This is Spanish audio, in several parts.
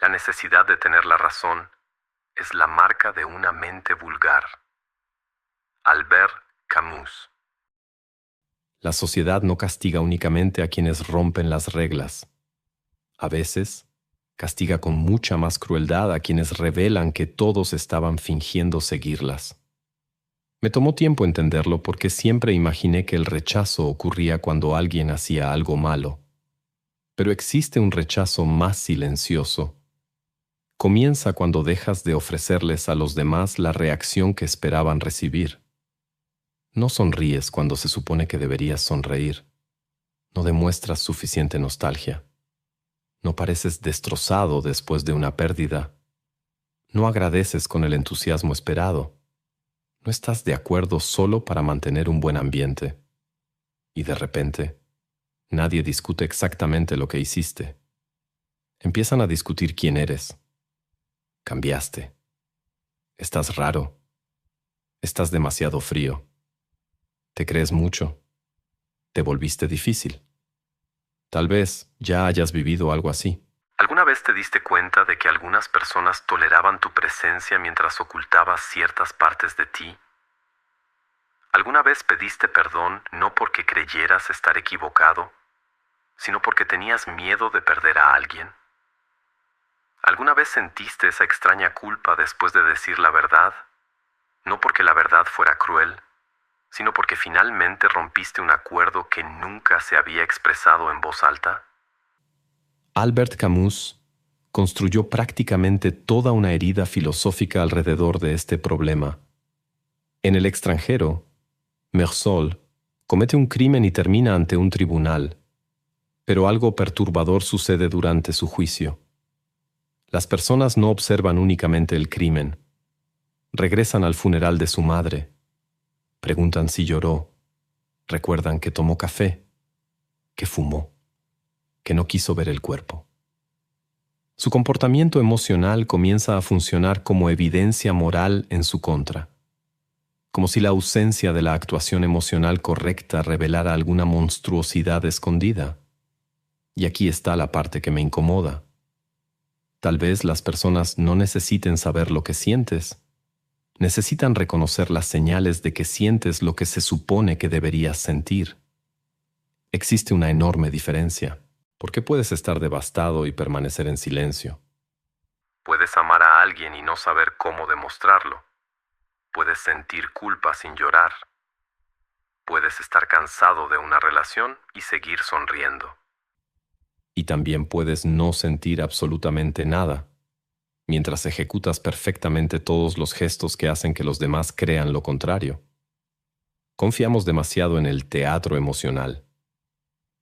La necesidad de tener la razón es la marca de una mente vulgar. Albert Camus. La sociedad no castiga únicamente a quienes rompen las reglas. A veces, castiga con mucha más crueldad a quienes revelan que todos estaban fingiendo seguirlas. Me tomó tiempo entenderlo porque siempre imaginé que el rechazo ocurría cuando alguien hacía algo malo. Pero existe un rechazo más silencioso. Comienza cuando dejas de ofrecerles a los demás la reacción que esperaban recibir. No sonríes cuando se supone que deberías sonreír. No demuestras suficiente nostalgia. No pareces destrozado después de una pérdida. No agradeces con el entusiasmo esperado. No estás de acuerdo solo para mantener un buen ambiente. Y de repente, nadie discute exactamente lo que hiciste. Empiezan a discutir quién eres. Cambiaste. Estás raro. Estás demasiado frío. Te crees mucho. Te volviste difícil. Tal vez ya hayas vivido algo así. ¿Alguna vez te diste cuenta de que algunas personas toleraban tu presencia mientras ocultabas ciertas partes de ti? ¿Alguna vez pediste perdón no porque creyeras estar equivocado, sino porque tenías miedo de perder a alguien? ¿Alguna vez sentiste esa extraña culpa después de decir la verdad, no porque la verdad fuera cruel, sino porque finalmente rompiste un acuerdo que nunca se había expresado en voz alta? Albert Camus construyó prácticamente toda una herida filosófica alrededor de este problema. En el extranjero, Meursault comete un crimen y termina ante un tribunal, pero algo perturbador sucede durante su juicio. Las personas no observan únicamente el crimen. Regresan al funeral de su madre. Preguntan si lloró. Recuerdan que tomó café, que fumó, que no quiso ver el cuerpo. Su comportamiento emocional comienza a funcionar como evidencia moral en su contra, como si la ausencia de la actuación emocional correcta revelara alguna monstruosidad escondida. Y aquí está la parte que me incomoda. Tal vez las personas no necesiten saber lo que sientes. Necesitan reconocer las señales de que sientes lo que se supone que deberías sentir. Existe una enorme diferencia, porque puedes estar devastado y permanecer en silencio. Puedes amar a alguien y no saber cómo demostrarlo. Puedes sentir culpa sin llorar. Puedes estar cansado de una relación y seguir sonriendo. Y también puedes no sentir absolutamente nada, mientras ejecutas perfectamente todos los gestos que hacen que los demás crean lo contrario. Confiamos demasiado en el teatro emocional,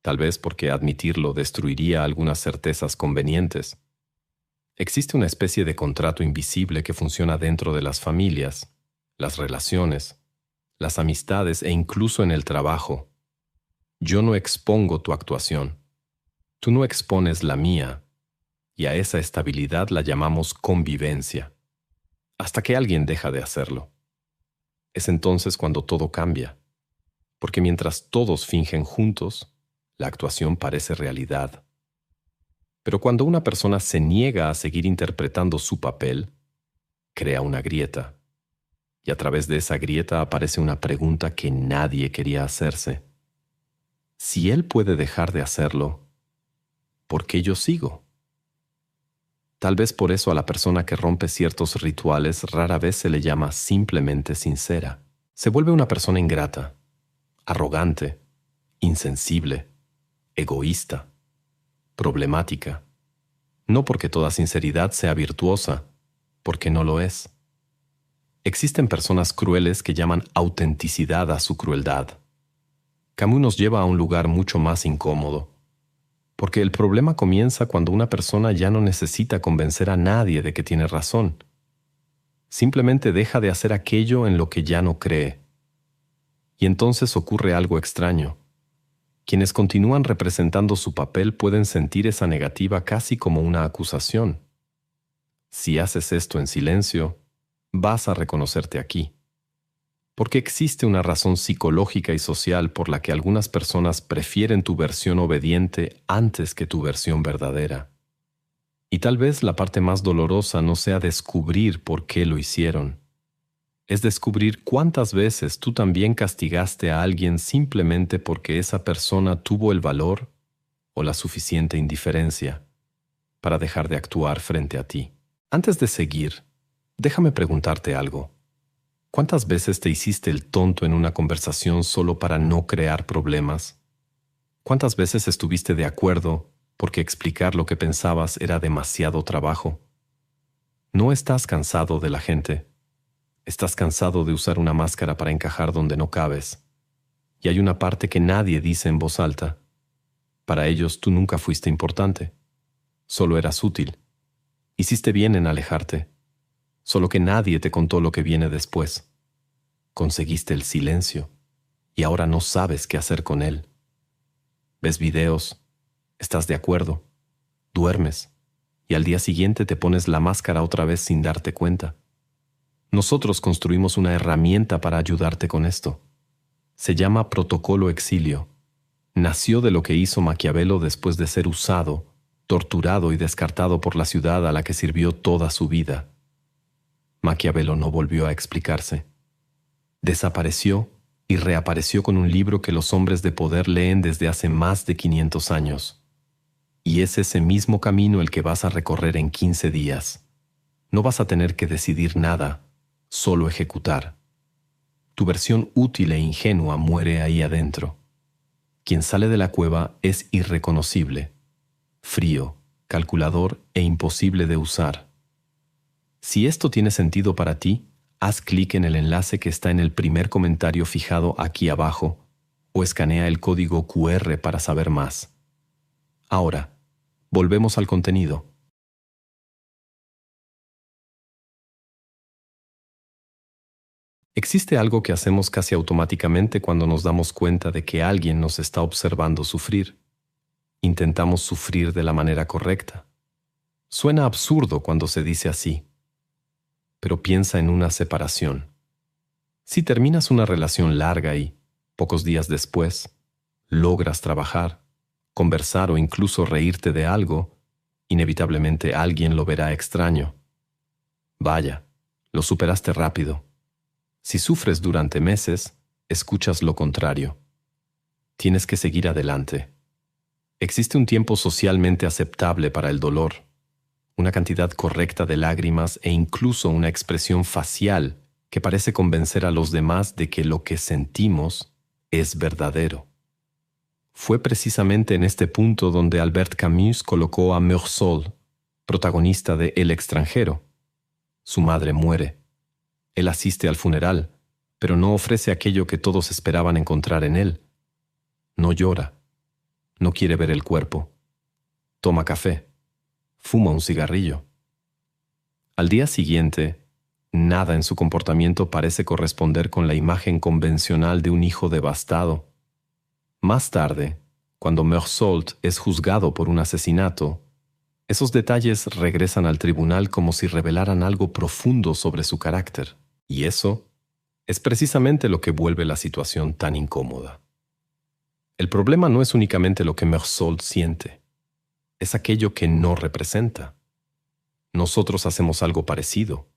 tal vez porque admitirlo destruiría algunas certezas convenientes. Existe una especie de contrato invisible que funciona dentro de las familias, las relaciones, las amistades e incluso en el trabajo. Yo no expongo tu actuación. Tú no expones la mía. Y a esa estabilidad la llamamos convivencia, hasta que alguien deja de hacerlo. Es entonces cuando todo cambia, porque mientras todos fingen juntos, la actuación parece realidad. Pero cuando una persona se niega a seguir interpretando su papel, crea una grieta, y a través de esa grieta aparece una pregunta que nadie quería hacerse. Si él puede dejar de hacerlo, ¿por qué yo sigo? Tal vez por eso a la persona que rompe ciertos rituales rara vez se le llama simplemente sincera. Se vuelve una persona ingrata, arrogante, insensible, egoísta, problemática. No porque toda sinceridad sea virtuosa, porque no lo es. Existen personas crueles que llaman autenticidad a su crueldad. Camus nos lleva a un lugar mucho más incómodo, porque el problema comienza cuando una persona ya no necesita convencer a nadie de que tiene razón. Simplemente deja de hacer aquello en lo que ya no cree. Y entonces ocurre algo extraño. Quienes continúan representando su papel pueden sentir esa negativa casi como una acusación. Si haces esto en silencio, vas a reconocerte aquí. Porque existe una razón psicológica y social por la que algunas personas prefieren tu versión obediente antes que tu versión verdadera. Y tal vez la parte más dolorosa no sea descubrir por qué lo hicieron. Es descubrir cuántas veces tú también castigaste a alguien simplemente porque esa persona tuvo el valor o la suficiente indiferencia para dejar de actuar frente a ti. Antes de seguir, déjame preguntarte algo. ¿Cuántas veces te hiciste el tonto en una conversación solo para no crear problemas? ¿Cuántas veces estuviste de acuerdo porque explicar lo que pensabas era demasiado trabajo? ¿No estás cansado de la gente? Estás cansado de usar una máscara para encajar donde no cabes. Y hay una parte que nadie dice en voz alta. Para ellos tú nunca fuiste importante. Solo eras útil. Hiciste bien en alejarte. Solo que nadie te contó lo que viene después. Conseguiste el silencio y ahora no sabes qué hacer con él. Ves videos, estás de acuerdo, duermes y al día siguiente te pones la máscara otra vez sin darte cuenta. Nosotros construimos una herramienta para ayudarte con esto. Se llama Protocolo Exilio. Nació de lo que hizo Maquiavelo después de ser usado, torturado y descartado por la ciudad a la que sirvió toda su vida. Maquiavelo no volvió a explicarse. Desapareció y reapareció con un libro que los hombres de poder leen desde hace más de 500 años. Y es ese mismo camino el que vas a recorrer en 15 días. No vas a tener que decidir nada, solo ejecutar. Tu versión útil e ingenua muere ahí adentro. Quien sale de la cueva es irreconocible, frío, calculador e imposible de usar. Si esto tiene sentido para ti, haz clic en el enlace que está en el primer comentario fijado aquí abajo o escanea el código QR para saber más. Ahora, volvemos al contenido. Existe algo que hacemos casi automáticamente cuando nos damos cuenta de que alguien nos está observando sufrir. Intentamos sufrir de la manera correcta. Suena absurdo cuando se dice así, pero piensa en una separación. Si terminas una relación larga y, pocos días después, logras trabajar, conversar o incluso reírte de algo, inevitablemente alguien lo verá extraño. Vaya, lo superaste rápido. Si sufres durante meses, escuchas lo contrario. Tienes que seguir adelante. Existe un tiempo socialmente aceptable para el dolor, una cantidad correcta de lágrimas e incluso una expresión facial que parece convencer a los demás de que lo que sentimos es verdadero. Fue precisamente en este punto donde Albert Camus colocó a Meursault, protagonista de El extranjero. Su madre muere. Él asiste al funeral, pero no ofrece aquello que todos esperaban encontrar en él. No llora. No quiere ver el cuerpo. Toma café. Fuma un cigarrillo. Al día siguiente, nada en su comportamiento parece corresponder con la imagen convencional de un hijo devastado. Más tarde, cuando Meursault es juzgado por un asesinato, esos detalles regresan al tribunal como si revelaran algo profundo sobre su carácter. Y eso es precisamente lo que vuelve la situación tan incómoda. El problema no es únicamente lo que Meursault siente, es aquello que no representa. Nosotros hacemos algo parecido,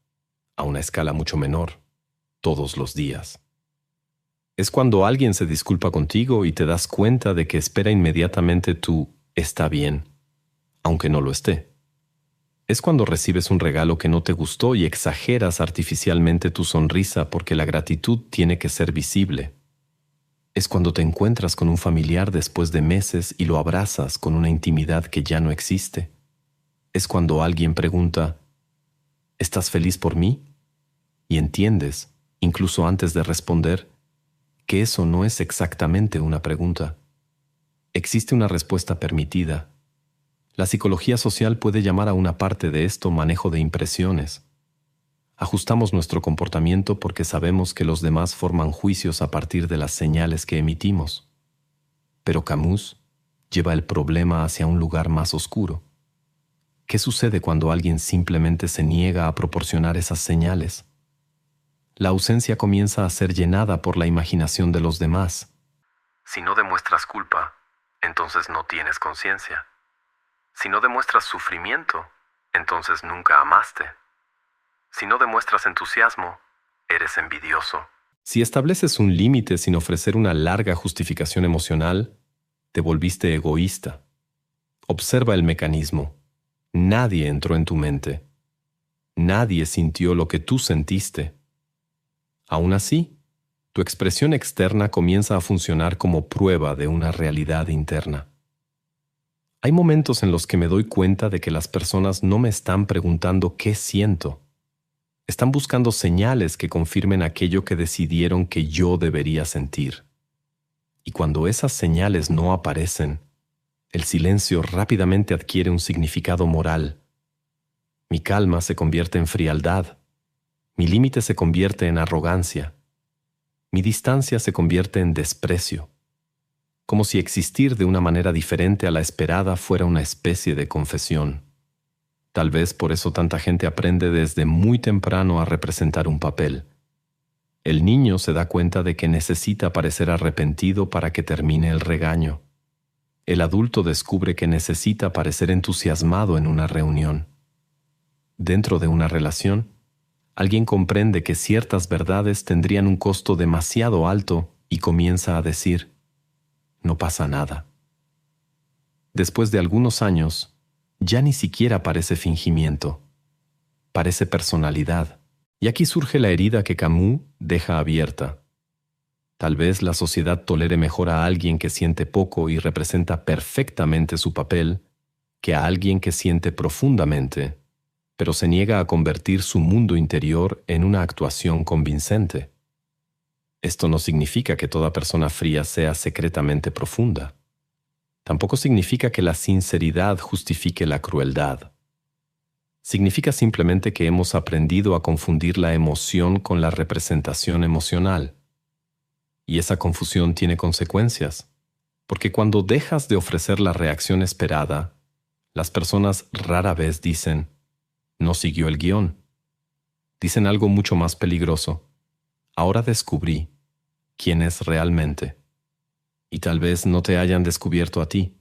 a una escala mucho menor, todos los días. Es cuando alguien se disculpa contigo y te das cuenta de que espera inmediatamente tu «está bien», aunque no lo esté. Es cuando recibes un regalo que no te gustó y exageras artificialmente tu sonrisa porque la gratitud tiene que ser visible. Es cuando te encuentras con un familiar después de meses y lo abrazas con una intimidad que ya no existe. Es cuando alguien pregunta, ¿estás feliz por mí? Y entiendes, incluso antes de responder, que eso no es exactamente una pregunta. Existe una respuesta permitida. La psicología social puede llamar a una parte de esto manejo de impresiones. Ajustamos nuestro comportamiento porque sabemos que los demás forman juicios a partir de las señales que emitimos. Pero Camus lleva el problema hacia un lugar más oscuro. ¿Qué sucede cuando alguien simplemente se niega a proporcionar esas señales? La ausencia comienza a ser llenada por la imaginación de los demás. Si no demuestras culpa, entonces no tienes conciencia. Si no demuestras sufrimiento, entonces nunca amaste. Si no demuestras entusiasmo, eres envidioso. Si estableces un límite sin ofrecer una larga justificación emocional, te volviste egoísta. Observa el mecanismo. Nadie entró en tu mente. Nadie sintió lo que tú sentiste. Aún así, tu expresión externa comienza a funcionar como prueba de una realidad interna. Hay momentos en los que me doy cuenta de que las personas no me están preguntando qué siento. Están buscando señales que confirmen aquello que decidieron que yo debería sentir. Y cuando esas señales no aparecen, el silencio rápidamente adquiere un significado moral. Mi calma se convierte en frialdad. Mi límite se convierte en arrogancia. Mi distancia se convierte en desprecio. Como si existir de una manera diferente a la esperada fuera una especie de confesión. Tal vez por eso tanta gente aprende desde muy temprano a representar un papel. El niño se da cuenta de que necesita parecer arrepentido para que termine el regaño. El adulto descubre que necesita parecer entusiasmado en una reunión. Dentro de una relación, alguien comprende que ciertas verdades tendrían un costo demasiado alto y comienza a decir, no pasa nada. Después de algunos años, ya ni siquiera parece fingimiento, parece personalidad. Y aquí surge la herida que Camus deja abierta. Tal vez la sociedad tolere mejor a alguien que siente poco y representa perfectamente su papel que a alguien que siente profundamente, pero se niega a convertir su mundo interior en una actuación convincente. Esto no significa que toda persona fría sea secretamente profunda. Tampoco significa que la sinceridad justifique la crueldad. Significa simplemente que hemos aprendido a confundir la emoción con la representación emocional. Y esa confusión tiene consecuencias, porque cuando dejas de ofrecer la reacción esperada, las personas rara vez dicen, no siguió el guión. Dicen algo mucho más peligroso. Ahora descubrí quién es realmente. Y tal vez no te hayan descubierto a ti.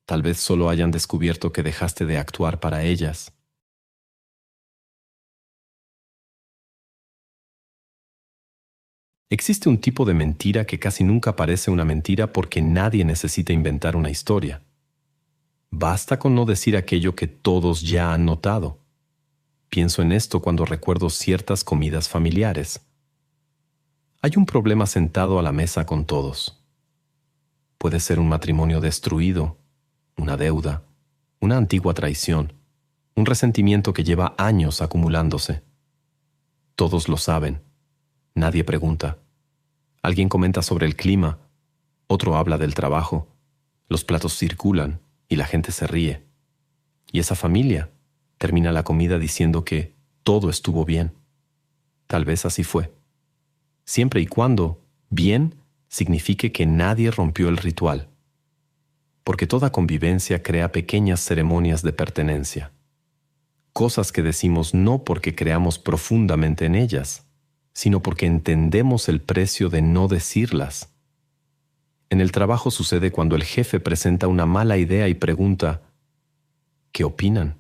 Tal vez solo hayan descubierto que dejaste de actuar para ellas. Existe un tipo de mentira que casi nunca parece una mentira porque nadie necesita inventar una historia. Basta con no decir aquello que todos ya han notado. Pienso en esto cuando recuerdo ciertas comidas familiares. Hay un problema sentado a la mesa con todos. Puede ser un matrimonio destruido, una deuda, una antigua traición, un resentimiento que lleva años acumulándose. Todos lo saben. Nadie pregunta. Alguien comenta sobre el clima, otro habla del trabajo, los platos circulan y la gente se ríe. Y esa familia termina la comida diciendo que todo estuvo bien. Tal vez así fue. Siempre y cuando bien signifique que nadie rompió el ritual. Porque toda convivencia crea pequeñas ceremonias de pertenencia. Cosas que decimos no porque creamos profundamente en ellas, sino porque entendemos el precio de no decirlas. En el trabajo sucede cuando el jefe presenta una mala idea y pregunta, ¿qué opinan?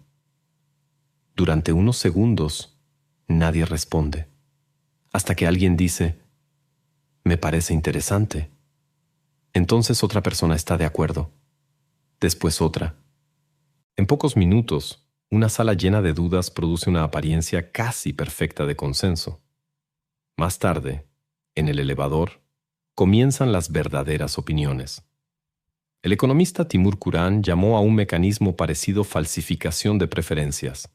Durante unos segundos, nadie responde. Hasta que alguien dice, me parece interesante. Entonces otra persona está de acuerdo. Después otra. En pocos minutos, una sala llena de dudas produce una apariencia casi perfecta de consenso. Más tarde, en el elevador, comienzan las verdaderas opiniones. El economista Timur Kuran llamó a un mecanismo parecido falsificación de preferencias.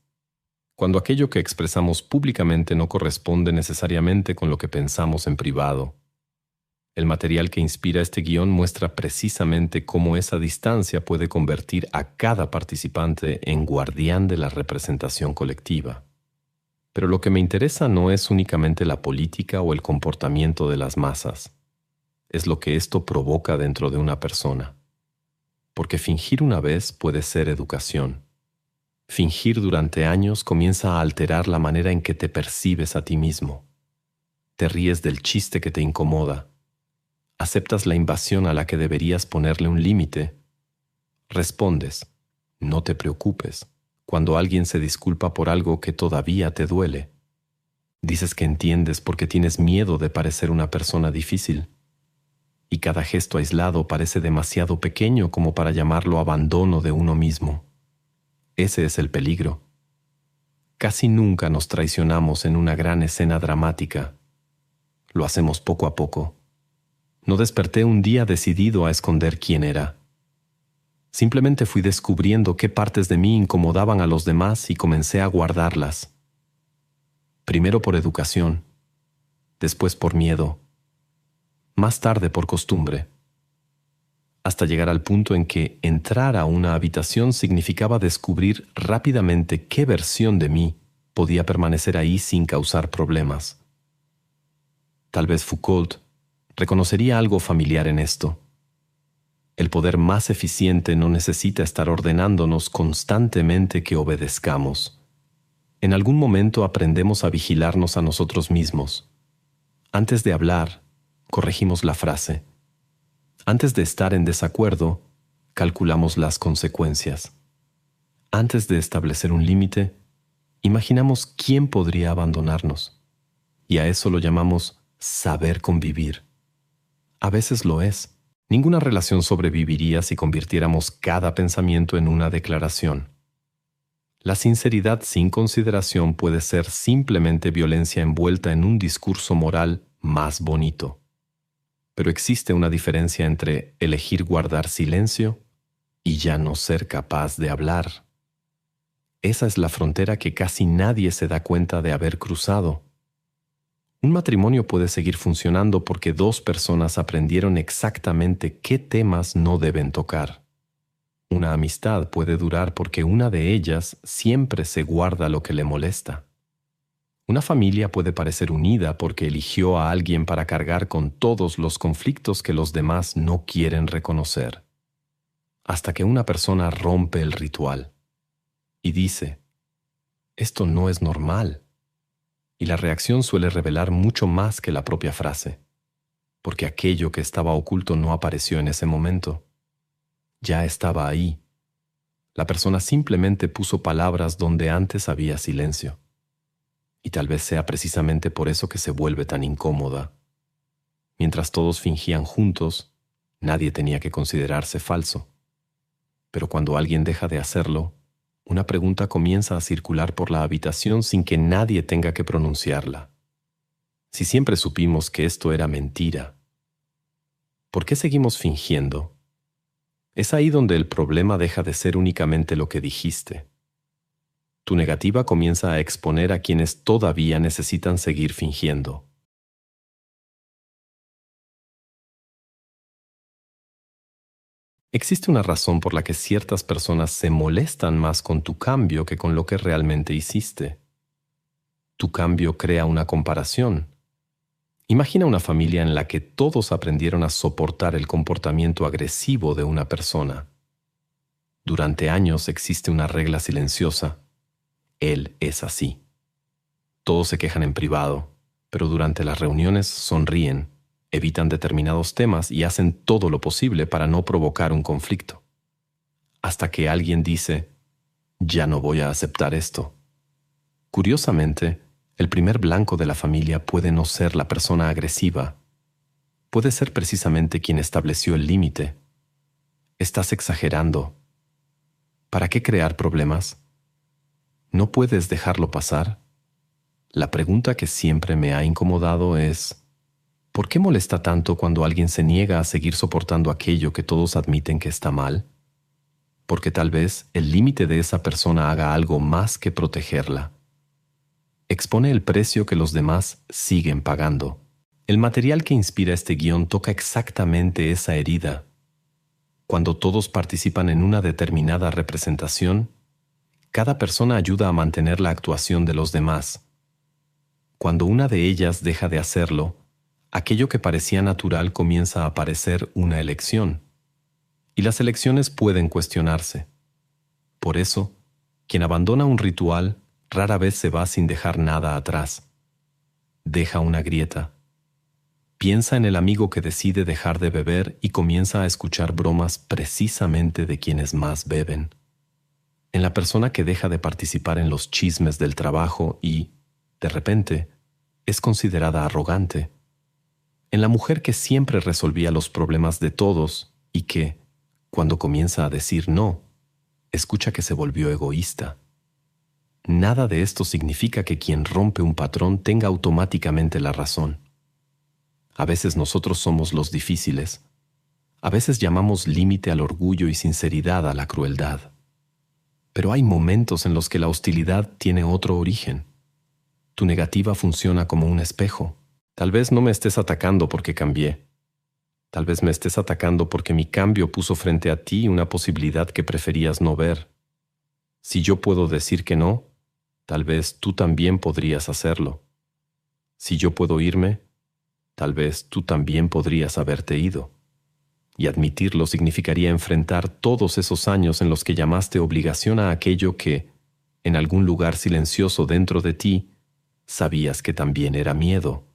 Cuando aquello que expresamos públicamente no corresponde necesariamente con lo que pensamos en privado. El material que inspira este guión muestra precisamente cómo esa distancia puede convertir a cada participante en guardián de la representación colectiva. Pero lo que me interesa no es únicamente la política o el comportamiento de las masas. Es lo que esto provoca dentro de una persona. Porque fingir una vez puede ser educación. Fingir durante años comienza a alterar la manera en que te percibes a ti mismo. Te ríes del chiste que te incomoda. Aceptas la invasión a la que deberías ponerle un límite. Respondes, no te preocupes, cuando alguien se disculpa por algo que todavía te duele. Dices que entiendes porque tienes miedo de parecer una persona difícil. Y cada gesto aislado parece demasiado pequeño como para llamarlo abandono de uno mismo. Ese es el peligro. Casi nunca nos traicionamos en una gran escena dramática. Lo hacemos poco a poco. No desperté un día decidido a esconder quién era. Simplemente fui descubriendo qué partes de mí incomodaban a los demás y comencé a guardarlas. Primero por educación, después por miedo, más tarde por costumbre, hasta llegar al punto en que entrar a una habitación significaba descubrir rápidamente qué versión de mí podía permanecer ahí sin causar problemas. Tal vez Foucault reconocería algo familiar en esto. El poder más eficiente no necesita estar ordenándonos constantemente que obedezcamos. En algún momento aprendemos a vigilarnos a nosotros mismos. Antes de hablar, corregimos la frase. Antes de estar en desacuerdo, calculamos las consecuencias. Antes de establecer un límite, imaginamos quién podría abandonarnos. Y a eso lo llamamos saber convivir. A veces lo es. Ninguna relación sobreviviría si convirtiéramos cada pensamiento en una declaración. La sinceridad sin consideración puede ser simplemente violencia envuelta en un discurso moral más bonito. Pero existe una diferencia entre elegir guardar silencio y ya no ser capaz de hablar. Esa es la frontera que casi nadie se da cuenta de haber cruzado. Un matrimonio puede seguir funcionando porque dos personas aprendieron exactamente qué temas no deben tocar. Una amistad puede durar porque una de ellas siempre se guarda lo que le molesta. Una familia puede parecer unida porque eligió a alguien para cargar con todos los conflictos que los demás no quieren reconocer. Hasta que una persona rompe el ritual y dice, «Esto no es normal». Y la reacción suele revelar mucho más que la propia frase, porque aquello que estaba oculto no apareció en ese momento. Ya estaba ahí. La persona simplemente puso palabras donde antes había silencio. Y tal vez sea precisamente por eso que se vuelve tan incómoda. Mientras todos fingían juntos, nadie tenía que considerarse falso. Pero cuando alguien deja de hacerlo, una pregunta comienza a circular por la habitación sin que nadie tenga que pronunciarla. Si siempre supimos que esto era mentira, ¿por qué seguimos fingiendo? Es ahí donde el problema deja de ser únicamente lo que dijiste. Tu negativa comienza a exponer a quienes todavía necesitan seguir fingiendo. Existe una razón por la que ciertas personas se molestan más con tu cambio que con lo que realmente hiciste. Tu cambio crea una comparación. Imagina una familia en la que todos aprendieron a soportar el comportamiento agresivo de una persona. Durante años existe una regla silenciosa. Él es así. Todos se quejan en privado, pero durante las reuniones sonríen, evitan determinados temas y hacen todo lo posible para no provocar un conflicto. Hasta que alguien dice, «Ya no voy a aceptar esto». Curiosamente, el primer blanco de la familia puede no ser la persona agresiva. Puede ser precisamente quien estableció el límite. Estás exagerando. ¿Para qué crear problemas? ¿No puedes dejarlo pasar? La pregunta que siempre me ha incomodado es, ¿por qué molesta tanto cuando alguien se niega a seguir soportando aquello que todos admiten que está mal? Porque tal vez el límite de esa persona haga algo más que protegerla. Expone el precio que los demás siguen pagando. El material que inspira este guión toca exactamente esa herida. Cuando todos participan en una determinada representación, cada persona ayuda a mantener la actuación de los demás. Cuando una de ellas deja de hacerlo, aquello que parecía natural comienza a parecer una elección. Y las elecciones pueden cuestionarse. Por eso, quien abandona un ritual rara vez se va sin dejar nada atrás. Deja una grieta. Piensa en el amigo que decide dejar de beber y comienza a escuchar bromas precisamente de quienes más beben. en la persona que deja de participar en los chismes del trabajo y, de repente, es considerada arrogante, en la mujer que siempre resolvía los problemas de todos y que, cuando comienza a decir no, escucha que se volvió egoísta. Nada de esto significa que quien rompe un patrón tenga automáticamente la razón. A veces nosotros somos los difíciles. A veces llamamos límite al orgullo y sinceridad a la crueldad. Pero hay momentos en los que la hostilidad tiene otro origen. Tu negativa funciona como un espejo. Tal vez no me estés atacando porque cambié. Tal vez me estés atacando porque mi cambio puso frente a ti una posibilidad que preferías no ver. Si yo puedo decir que no, tal vez tú también podrías hacerlo. Si yo puedo irme, tal vez tú también podrías haberte ido. Y admitirlo significaría enfrentar todos esos años en los que llamaste obligación a aquello que, en algún lugar silencioso dentro de ti, sabías que también era miedo.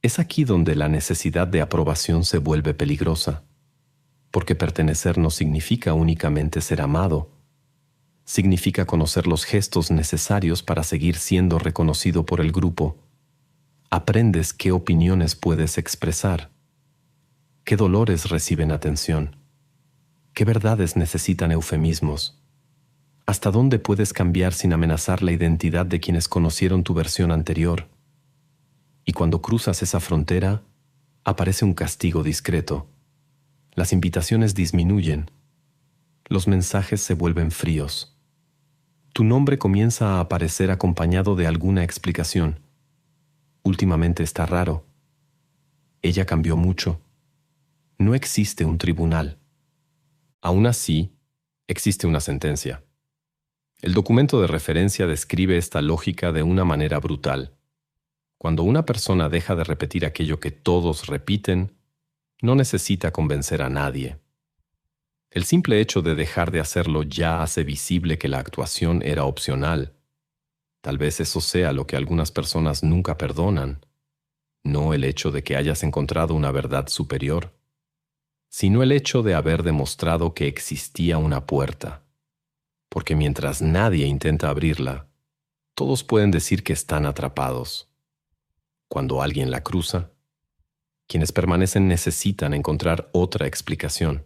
Es aquí donde la necesidad de aprobación se vuelve peligrosa, porque pertenecer no significa únicamente ser amado. Significa conocer los gestos necesarios para seguir siendo reconocido por el grupo. Aprendes qué opiniones puedes expresar, qué dolores reciben atención, qué verdades necesitan eufemismos, hasta dónde puedes cambiar sin amenazar la identidad de quienes conocieron tu versión anterior. Y cuando cruzas esa frontera, aparece un castigo discreto. Las invitaciones disminuyen, los mensajes se vuelven fríos. Tu nombre comienza a aparecer acompañado de alguna explicación. Últimamente está raro. Ella cambió mucho. No existe un tribunal. Aún así, existe una sentencia. El documento de referencia describe esta lógica de una manera brutal. Cuando una persona deja de repetir aquello que todos repiten, no necesita convencer a nadie. El simple hecho de dejar de hacerlo ya hace visible que la actuación era opcional. Tal vez eso sea lo que algunas personas nunca perdonan, no el hecho de que hayas encontrado una verdad superior, sino el hecho de haber demostrado que existía una puerta. Porque mientras nadie intenta abrirla, todos pueden decir que están atrapados. Cuando alguien la cruza, quienes permanecen necesitan encontrar otra explicación.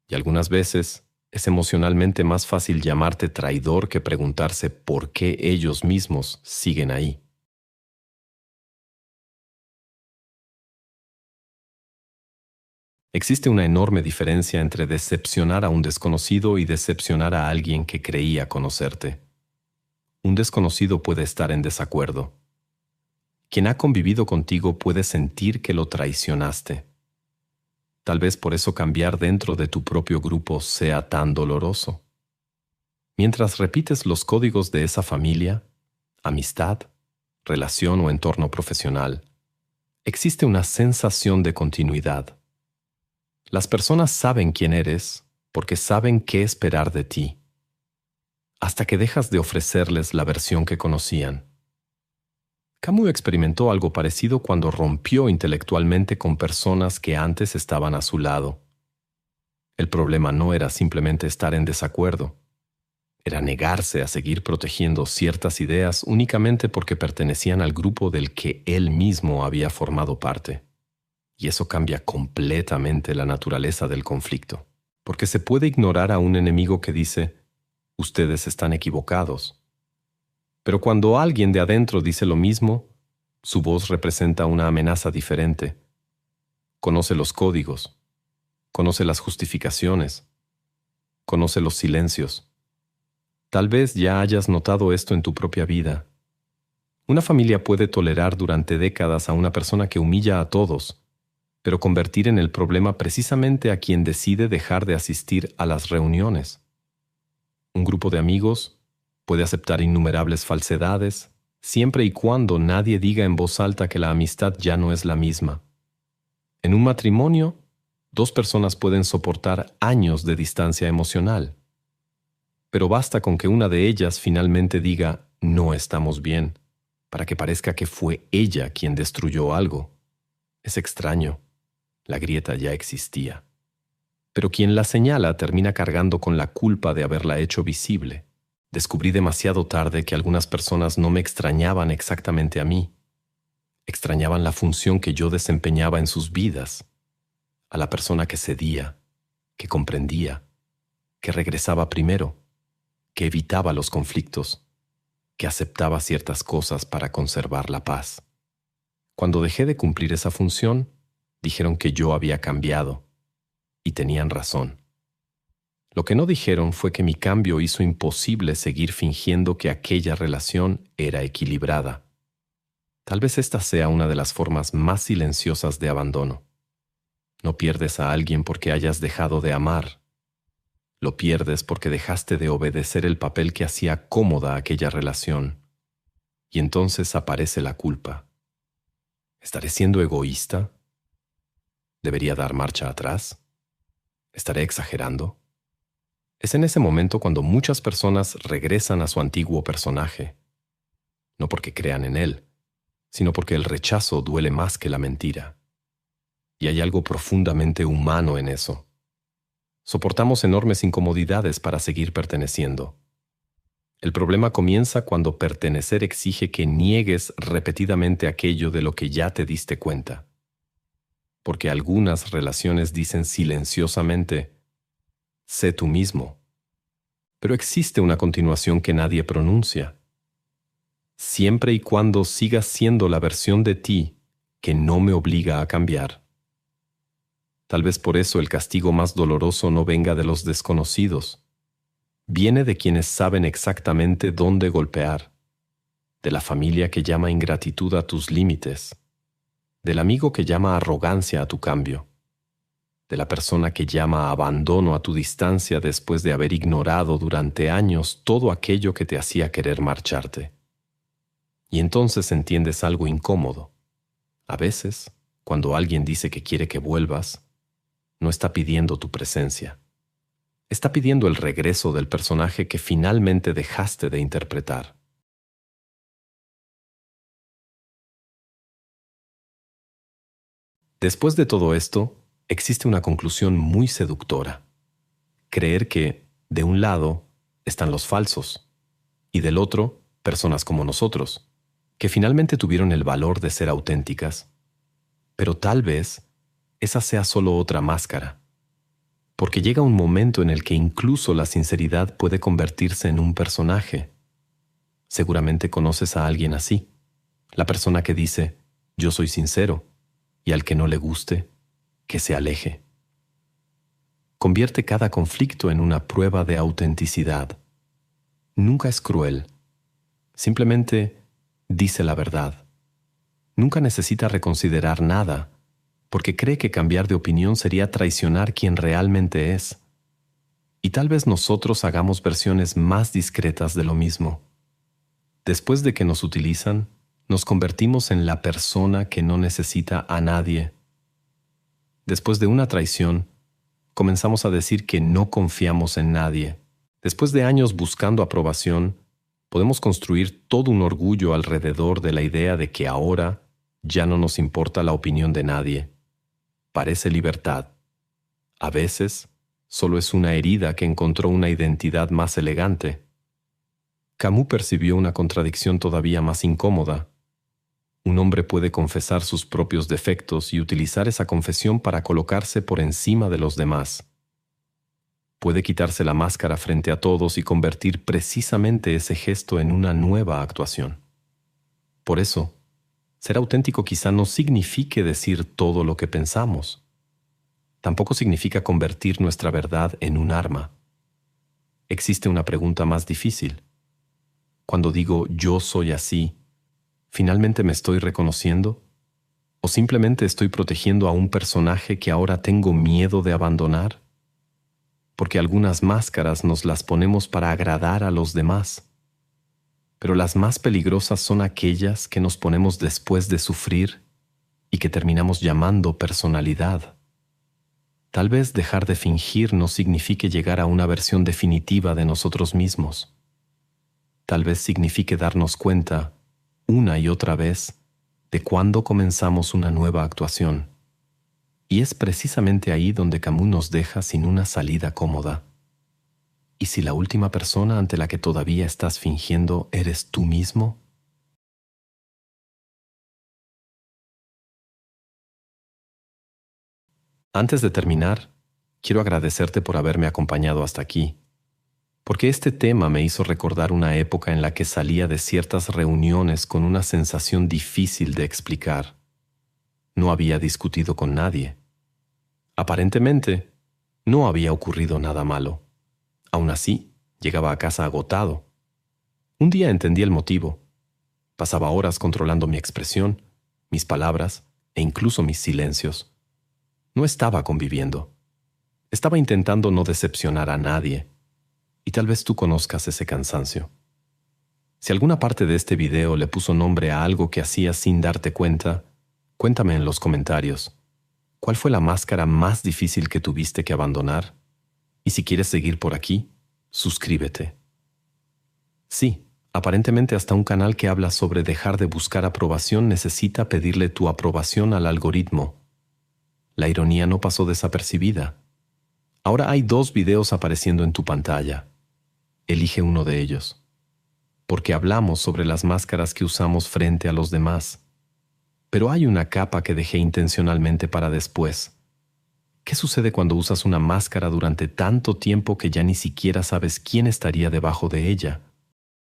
Y algunas veces es emocionalmente más fácil llamarte traidor que preguntarse por qué ellos mismos siguen ahí. Existe una enorme diferencia entre decepcionar a un desconocido y decepcionar a alguien que creía conocerte. Un desconocido puede estar en desacuerdo. Quien ha convivido contigo puede sentir que lo traicionaste. Tal vez por eso cambiar dentro de tu propio grupo sea tan doloroso. Mientras repites los códigos de esa familia, amistad, relación o entorno profesional, existe una sensación de continuidad. Las personas saben quién eres porque saben qué esperar de ti, hasta que dejas de ofrecerles la versión que conocían. Camus experimentó algo parecido cuando rompió intelectualmente con personas que antes estaban a su lado. El problema no era simplemente estar en desacuerdo, era negarse a seguir protegiendo ciertas ideas únicamente porque pertenecían al grupo del que él mismo había formado parte. Y eso cambia completamente la naturaleza del conflicto, porque se puede ignorar a un enemigo que dice, ustedes están equivocados. Pero cuando alguien de adentro dice lo mismo, su voz representa una amenaza diferente. Conoce los códigos, conoce las justificaciones, conoce los silencios. Tal vez ya hayas notado esto en tu propia vida. Una familia puede tolerar durante décadas a una persona que humilla a todos, pero convertir en el problema precisamente a quien decide dejar de asistir a las reuniones. Un grupo de amigos puede aceptar innumerables falsedades, siempre y cuando nadie diga en voz alta que la amistad ya no es la misma. En un matrimonio, dos personas pueden soportar años de distancia emocional, pero basta con que una de ellas finalmente diga «no estamos bien», para que parezca que fue ella quien destruyó algo. Es extraño. La grieta ya existía. Pero quien la señala termina cargando con la culpa de haberla hecho visible. Descubrí demasiado tarde que algunas personas no me extrañaban exactamente a mí. Extrañaban la función que yo desempeñaba en sus vidas, a la persona que cedía, que comprendía, que regresaba primero, que evitaba los conflictos, que aceptaba ciertas cosas para conservar la paz. Cuando dejé de cumplir esa función, dijeron que yo había cambiado, y tenían razón. Lo que no dijeron fue que mi cambio hizo imposible seguir fingiendo que aquella relación era equilibrada. Tal vez esta sea una de las formas más silenciosas de abandono. No pierdes a alguien porque hayas dejado de amar. Lo pierdes porque dejaste de obedecer el papel que hacía cómoda aquella relación. Y entonces aparece la culpa. ¿Estaré siendo egoísta? ¿Debería dar marcha atrás? ¿Estaré exagerando? Es en ese momento cuando muchas personas regresan a su antiguo personaje. No porque crean en él, sino porque el rechazo duele más que la mentira. Y hay algo profundamente humano en eso. Soportamos enormes incomodidades para seguir perteneciendo. El problema comienza cuando pertenecer exige que niegues repetidamente aquello de lo que ya te diste cuenta. Porque algunas relaciones dicen silenciosamente, sé tú mismo. Pero existe una continuación que nadie pronuncia. Siempre y cuando sigas siendo la versión de ti que no me obliga a cambiar. Tal vez por eso el castigo más doloroso no venga de los desconocidos. Viene de quienes saben exactamente dónde golpear. De la familia que llama ingratitud a tus límites. Del amigo que llama arrogancia a tu cambio. De la persona que llama abandono a tu distancia después de haber ignorado durante años todo aquello que te hacía querer marcharte. Y entonces entiendes algo incómodo. A veces, cuando alguien dice que quiere que vuelvas, no está pidiendo tu presencia. Está pidiendo el regreso del personaje que finalmente dejaste de interpretar. Después de todo esto, existe una conclusión muy seductora. Creer que, de un lado, están los falsos, y del otro, personas como nosotros, que finalmente tuvieron el valor de ser auténticas. Pero tal vez esa sea solo otra máscara, porque llega un momento en el que incluso la sinceridad puede convertirse en un personaje. Seguramente conoces a alguien así, la persona que dice, yo soy sincero, y al que no le guste, que se aleje. Convierte cada conflicto en una prueba de autenticidad. Nunca es cruel. Simplemente dice la verdad. Nunca necesita reconsiderar nada, porque cree que cambiar de opinión sería traicionar quien realmente es. Y tal vez nosotros hagamos versiones más discretas de lo mismo. Después de que nos utilizan, nos convertimos en la persona que no necesita a nadie. Después de una traición, comenzamos a decir que no confiamos en nadie. Después de años buscando aprobación, podemos construir todo un orgullo alrededor de la idea de que ahora ya no nos importa la opinión de nadie. Parece libertad. A veces, solo es una herida que encontró una identidad más elegante. Camus percibió una contradicción todavía más incómoda. Un hombre puede confesar sus propios defectos y utilizar esa confesión para colocarse por encima de los demás. Puede quitarse la máscara frente a todos y convertir precisamente ese gesto en una nueva actuación. Por eso, ser auténtico quizá no signifique decir todo lo que pensamos. Tampoco significa convertir nuestra verdad en un arma. Existe una pregunta más difícil. Cuando digo yo soy así, ¿finalmente me estoy reconociendo? ¿O simplemente estoy protegiendo a un personaje que ahora tengo miedo de abandonar? Porque algunas máscaras nos las ponemos para agradar a los demás. Pero las más peligrosas son aquellas que nos ponemos después de sufrir y que terminamos llamando personalidad. Tal vez dejar de fingir no signifique llegar a una versión definitiva de nosotros mismos. Tal vez signifique darnos cuenta, una y otra vez, de cuándo comenzamos una nueva actuación Y es precisamente ahí donde Camus nos deja sin una salida cómoda. ¿Y si la última persona ante la que todavía estás fingiendo eres tú mismo? Antes de terminar, quiero agradecerte por haberme acompañado hasta aquí, porque este tema me hizo recordar una época en la que salía de ciertas reuniones con una sensación difícil de explicar. No había discutido con nadie. Aparentemente, no había ocurrido nada malo. Aún así, llegaba a casa agotado. Un día entendí el motivo. Pasaba horas controlando mi expresión, mis palabras e incluso mis silencios. No estaba conviviendo. Estaba intentando no decepcionar a nadie. Y tal vez tú conozcas ese cansancio. Si alguna parte de este video le puso nombre a algo que hacías sin darte cuenta, cuéntame en los comentarios. ¿Cuál fue la máscara más difícil que tuviste que abandonar? Y si quieres seguir por aquí, suscríbete. Sí, aparentemente hasta un canal que habla sobre dejar de buscar aprobación necesita pedirle tu aprobación al algoritmo. La ironía no pasó desapercibida. Ahora hay 2 videos apareciendo en tu pantalla. Elige uno de ellos. Porque hablamos sobre las máscaras que usamos frente a los demás. Pero hay una capa que dejé intencionalmente para después. ¿Qué sucede cuando usas una máscara durante tanto tiempo que ya ni siquiera sabes quién estaría debajo de ella?